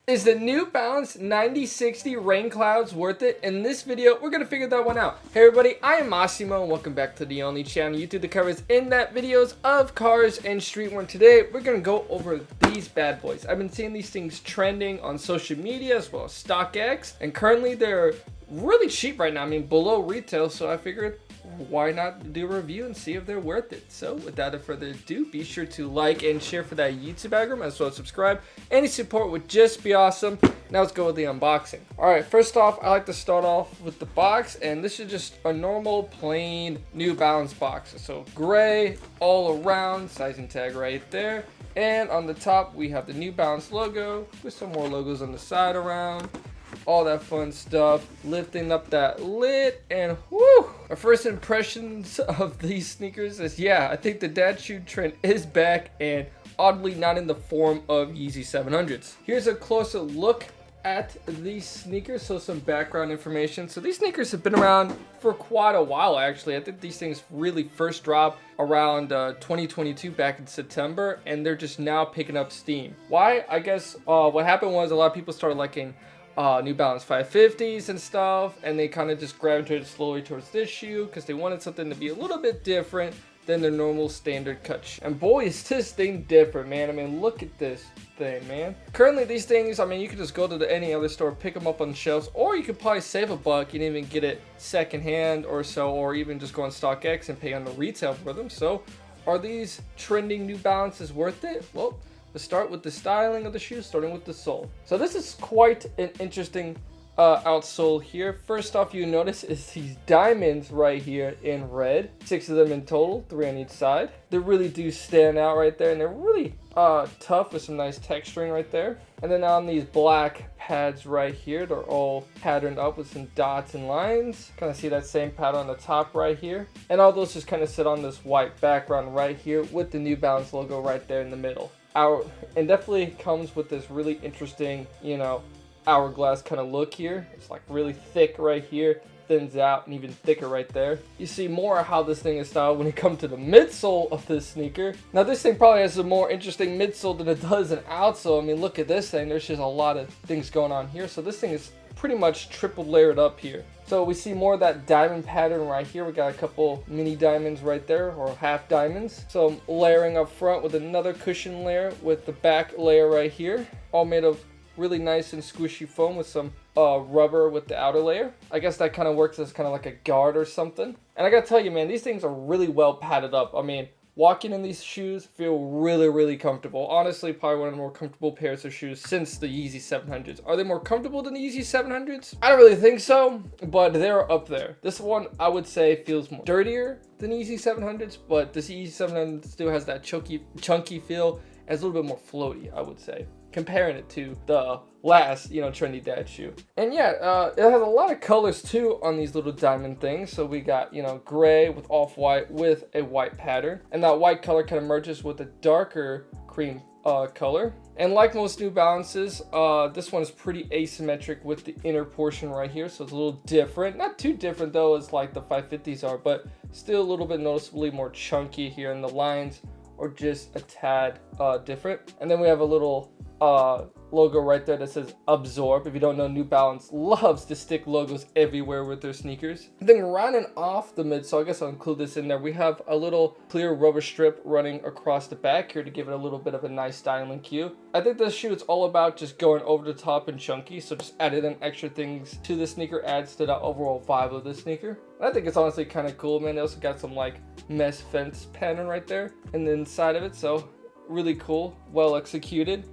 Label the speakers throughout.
Speaker 1: Is the New Balance 9060 Rain Clouds worth it? In this video, we're going to figure that one out. Hey everybody, I am Massimo and welcome back to the only channel YouTube that covers in-depth videos of cars and streetwear. Today, we're going to go over these bad boys. I've been seeing these things trending on social media as well as StockX, and currently they're really cheap right now. I mean, below retail, so I figured why not do a review and see if they're worth it. So without further ado, be sure to like and share for that YouTube algorithm, as well as subscribe. Any support would just be awesome. Now let's go with the unboxing. All right, first off, I like to start off with the box, and this is just a normal plain New Balance box. So gray all around, sizing tag right there. And on the top, we have the New Balance logo with some more logos on the side around. All that fun stuff, lifting up that lid, and whoo! Our first impressions of these sneakers is, yeah, I think the dad shoe trend is back, and oddly not in the form of Yeezy 700s. Here's a closer look at these sneakers, so some background information. So these sneakers have been around for quite a while, actually. I think these things really first dropped around 2022, back in September, and they're just now picking up steam. Why? I guess what happened was a lot of people started liking New Balance 550s and stuff, and they kind of just gravitated slowly towards this shoe because they wanted something to be a little bit different than their normal standard cut shoe. And boy, is this thing different, man. I mean, look at this thing, man. Currently, these things, I mean, you could just go to any other store, pick them up on shelves, or you could probably save $1 and even get it secondhand or so, or even just go on StockX and pay on the retail for them. So, are these trending New Balances worth it? Well, let's start with the styling of the shoe, starting with the sole. So this is quite an interesting outsole here. First off, you notice is these diamonds right here in red. 6 of them in total, 3 on each side. They really do stand out right there, and they're really tough with some nice texturing right there. And then on these black pads right here, they're all patterned up with some dots and lines. Kind of see that same pattern on the top right here. And all those just kind of sit on this white background right here with the New Balance logo right there in the middle. And definitely comes with this really interesting, you know, hourglass kind of look here. It's like really thick right here, thins out, and even thicker right there. You see more of how this thing is styled when it comes to the midsole of this sneaker. Now this thing probably has a more interesting midsole than it does an outsole. I mean, look at this thing. There's just a lot of things going on here. So this thing is pretty much triple layered up here. So we see more of that diamond pattern right here. We got a couple mini diamonds right there, or half diamonds. So layering up front with another cushion layer with the back layer right here, all made of really nice and squishy foam with some rubber with the outer layer. I guess that kind of works as kind of like a guard or something. And I gotta tell you, man, these things are really well padded up. I mean, walking in these shoes feel really comfortable. Honestly, probably one of the more comfortable pairs of shoes since the Yeezy 700s. Are they more comfortable than the Yeezy 700s? I don't really think so, but they're up there. This one, I would say, feels more dirtier than Yeezy 700s, but this Yeezy 700 still has that chunky feel, and it's a little bit more floaty, I would say, comparing it to the last, you know, trendy dad shoe. And yeah, it has a lot of colors too on these little diamond things. So we got, you know, gray with off-white with a white pattern, and that white color kind of merges with a darker cream color. And like most New Balances, this one is pretty asymmetric with the inner portion right here, so it's a little different. Not too different though as like the 550s are, but still a little bit noticeably more chunky here, and the lines are just a tad different. And then we have a little logo right there that says Absorb. If you don't know, New Balance loves to stick logos everywhere with their sneakers. And then rounding off the midsole, I guess I'll include this in there, we have a little clear rubber strip running across the back here to give it a little bit of a nice styling cue. I think this shoe is all about just going over the top and chunky, so just adding in extra things to the sneaker adds to the overall vibe of the sneaker. And I think it's honestly kind of cool, man. They also got some like mesh fence pattern right there in the inside of it, so really cool, well executed.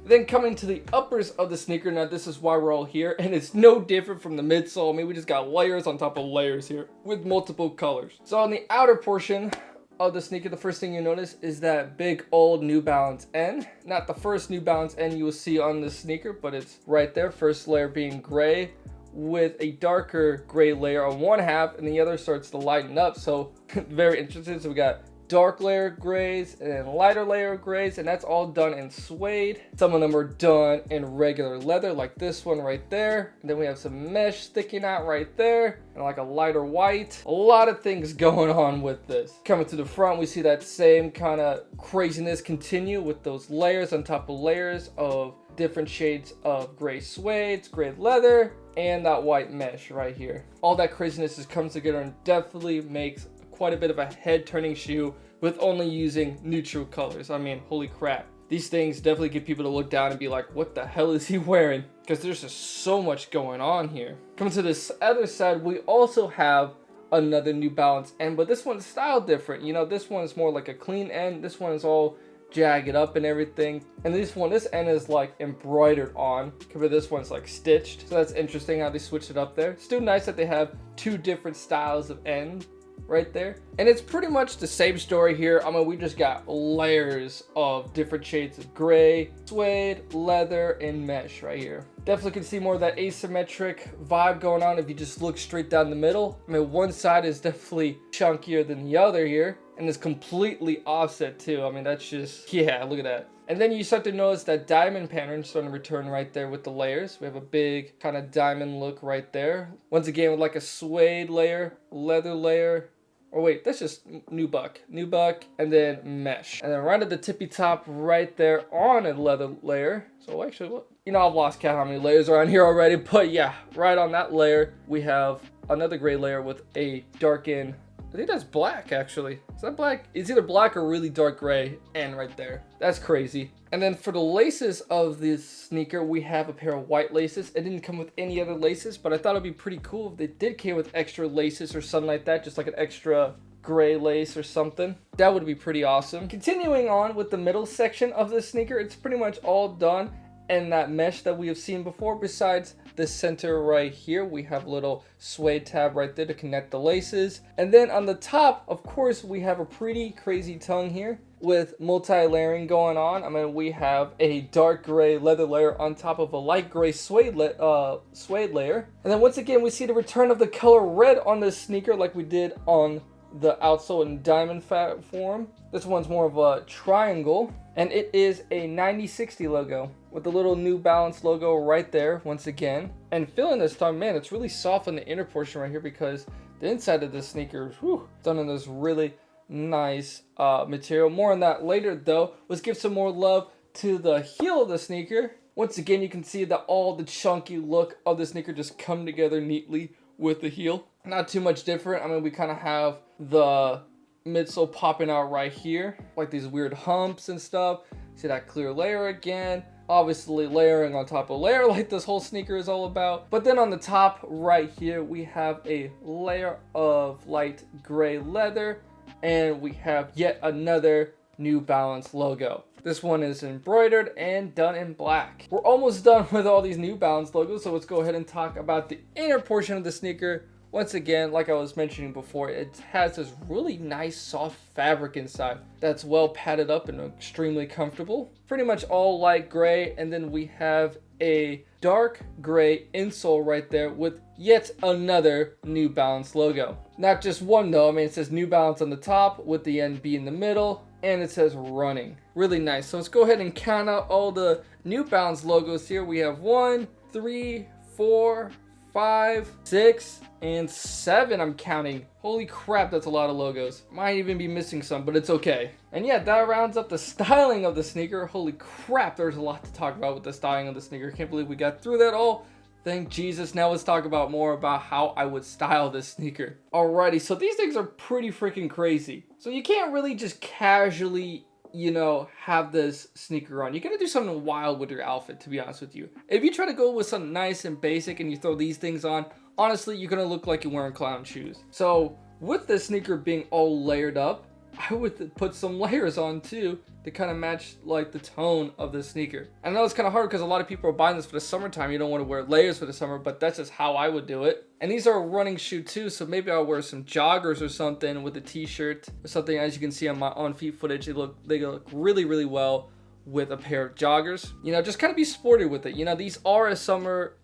Speaker 1: Then coming to the uppers of the sneaker, now this is why we're all here, and it's no different from the midsole. I mean, we just got layers on top of layers here with multiple colors. So on the outer portion of the sneaker, the first thing you notice is that big old New Balance N. Not the first New Balance N you will see on the sneaker, but it's right there. First layer being gray with a darker gray layer on one half, and the other starts to lighten up. So very interesting. So we got dark layer grays and then lighter layer grays, and that's all done in suede. Some of them are done in regular leather, like this one right there. And then we have some mesh sticking out right there, and like a lighter white. A lot of things going on with this. Coming to the front, we see that same kind of craziness continue with those layers on top of layers of different shades of gray suede, gray leather, and that white mesh right here. All that craziness just comes together and definitely makes quite a bit of a head-turning shoe with only using neutral colors. I mean, holy crap. These things definitely get people to look down and be like, what the hell is he wearing? Because there's just so much going on here. Coming to this other side, we also have another New Balance end, but this one's styled different. You know, this one's more like a clean end. This one is all jagged up and everything, and this end is like embroidered on, compared to this one's like stitched. So that's interesting how they switched it up there. Still nice that they have two different styles of end right there, and it's pretty much the same story here. I mean, we just got layers of different shades of gray, suede, leather, and mesh right here. Definitely can see more of that asymmetric vibe going on if you just look straight down the middle. I mean, one side is definitely chunkier than the other here, and it's completely offset too. I mean, that's just, yeah, look at that. And then you start to notice that diamond pattern starting to return right there with the layers. We have a big kind of diamond look right there. Once again, with like a suede layer, leather layer, or wait, that's just nubuck, and then mesh. And then right at the tippy top right there on a leather layer. So actually, what? You know, I've lost count how many layers are on here already, but yeah, right on that layer, we have another gray layer with a darkened, I think that's black actually. Is that black? It's either black or really dark gray and right there. That's crazy. And then for the laces of this sneaker, we have a pair of white laces. It didn't come with any other laces, but I thought it'd be pretty cool if they did come with extra laces or something like that, just like an extra gray lace or something. That would be pretty awesome. Continuing on with the middle section of the sneaker, it's pretty much all done in that mesh that we have seen before. Besides the center right here, we have a little suede tab right there to connect the laces. And then on the top, of course, we have a pretty crazy tongue here with multi-layering going on. I mean, we have a dark gray leather layer on top of a light gray suede layer. And then once again, we see the return of the color red on this sneaker like we did on the outsole in diamond form. This one's more of a triangle, and it is a 9060 logo with the little New Balance logo right there once again. And feeling this time, man, it's really soft on the inner portion right here because the inside of this sneaker is done in this really nice material. More on that later though. Let's give some more love to the heel of the sneaker. Once again, you can see that all the chunky look of the sneaker just come together neatly with the heel. Not too much different. I mean, we kind of have the midsole popping out right here, like these weird humps and stuff. See that clear layer again. Obviously layering on top of layer like this whole sneaker is all about. But then on the top right here, we have a layer of light gray leather, and we have yet another New Balance logo. This one is embroidered and done in black. We're almost done with all these New Balance logos, so let's go ahead and talk about the inner portion of the sneaker. Once again, like I was mentioning before, it has this really nice soft fabric inside that's well padded up and extremely comfortable. Pretty much all light gray, and then we have a dark gray insole right there with yet another New Balance logo. Not just one though. I mean, it says New Balance on the top with the NB in the middle, and it says running. Really nice. So let's go ahead and count out all the New Balance logos here. We have 1, 3, 4, 5, 6, and 7. I'm counting. Holy crap, that's a lot of logos. Might even be missing some, but it's okay. And yeah, that rounds up the styling of the sneaker. Holy crap, there's a lot to talk about with the styling of the sneaker. Can't believe we got through that all. Thank Jesus. Now let's talk about more about how I would style this sneaker. Alrighty, so these things are pretty freaking crazy. So you can't really just casually, you know, have this sneaker on. You're gonna do something wild with your outfit, to be honest with you. If you try to go with something nice and basic and you throw these things on, honestly, you're gonna look like you're wearing clown shoes. So with this sneaker being all layered up, I would put some layers on too to kind of match like the tone of the sneaker. I know it's kind of hard because a lot of people are buying this for the summertime. You don't want to wear layers for the summer, but that's just how I would do it. And these are a running shoe too, so maybe I'll wear some joggers or something with a t-shirt or something. As you can see on my on-feet footage, they look really, really well with a pair of joggers. You know, just kind of be sporty with it. You know, these are a summer,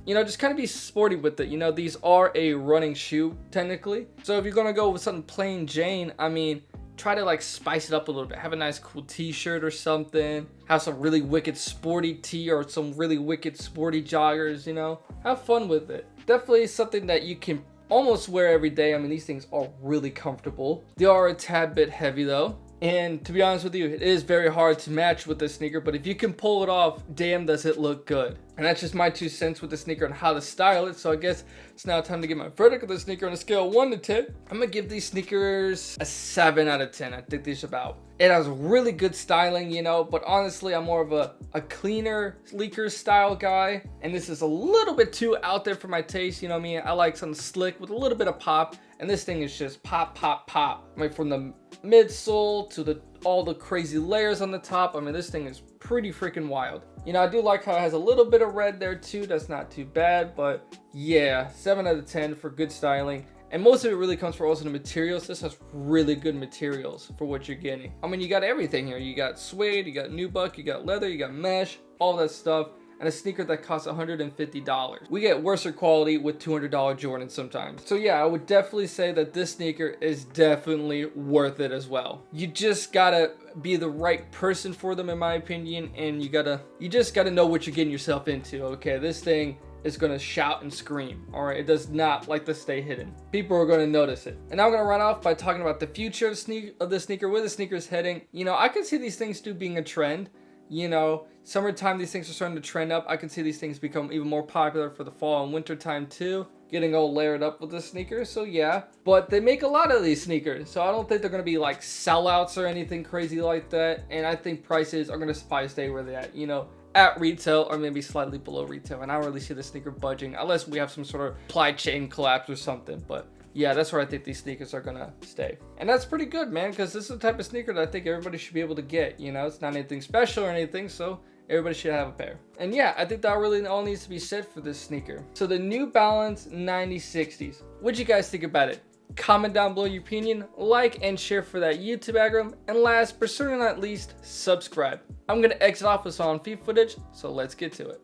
Speaker 1: just kind of be sporty with it. You know, these are a running shoe technically. So if you're gonna go with something plain Jane, I mean, try to like spice it up a little bit. Have a nice cool t-shirt or something. Have some really wicked sporty tee or some really wicked sporty joggers, you know. Have fun with it. Definitely something that you can almost wear every day. I mean, these things are really comfortable. They are a tad bit heavy though. And to be honest with you, it is very hard to match with this sneaker, but if you can pull it off, damn does it look good. And that's just my 2 cents with the sneaker and how to style it. So I guess it's now time to get my verdict of the sneaker on a scale of 1 to 10. I'm gonna give these sneakers a 7 out of 10. I think these are about. It has really good styling, you know, but honestly, I'm more of a cleaner, sleeker style guy. And this is a little bit too out there for my taste, you know what I mean? I like something slick with a little bit of pop. And this thing is just pop, pop, pop. I mean, from the midsole to all the crazy layers on the top. I mean, this thing is pretty freaking wild. You know, I do like how it has a little bit of red there too. That's not too bad, but yeah, 7 out of 10 for good styling. And most of it really comes from also the materials. This has really good materials for what you're getting. I mean, you got everything here. You got suede, you got nubuck, you got leather, you got mesh, all that stuff. And a sneaker that costs $150. We get worse quality with $200 Jordans sometimes. So yeah, I would definitely say that this sneaker is definitely worth it as well. You just gotta be the right person for them, in my opinion, and you just gotta know what you're getting yourself into. Okay, this thing is gonna shout and scream. All right, it does not like to stay hidden. People are gonna notice it. And now I'm gonna run off by talking about the future of the sneaker, where the sneaker is heading. You know, I can see these things still being a trend. You know, summertime, these things are starting to trend up. I can see these things become even more popular for the fall and winter time too. Getting all layered up with the sneakers, so yeah. But they make a lot of these sneakers, so I don't think they're going to be like sellouts or anything crazy like that. And I think prices are going to probably stay where they're at, you know, at retail or maybe slightly below retail. And I don't really see the sneaker budging unless we have some sort of supply chain collapse or something. But yeah, that's where I think these sneakers are gonna stay. And that's pretty good, man, because this is the type of sneaker that I think everybody should be able to get. You know, it's not anything special or anything, so everybody should have a pair. And yeah, I think that really all needs to be said for this sneaker. So the New Balance 9060s. What'd you guys think about it? Comment down below your opinion, like and share for that YouTube algorithm, and last but certainly not least, subscribe. I'm gonna exit off with some on feed footage, so let's get to it.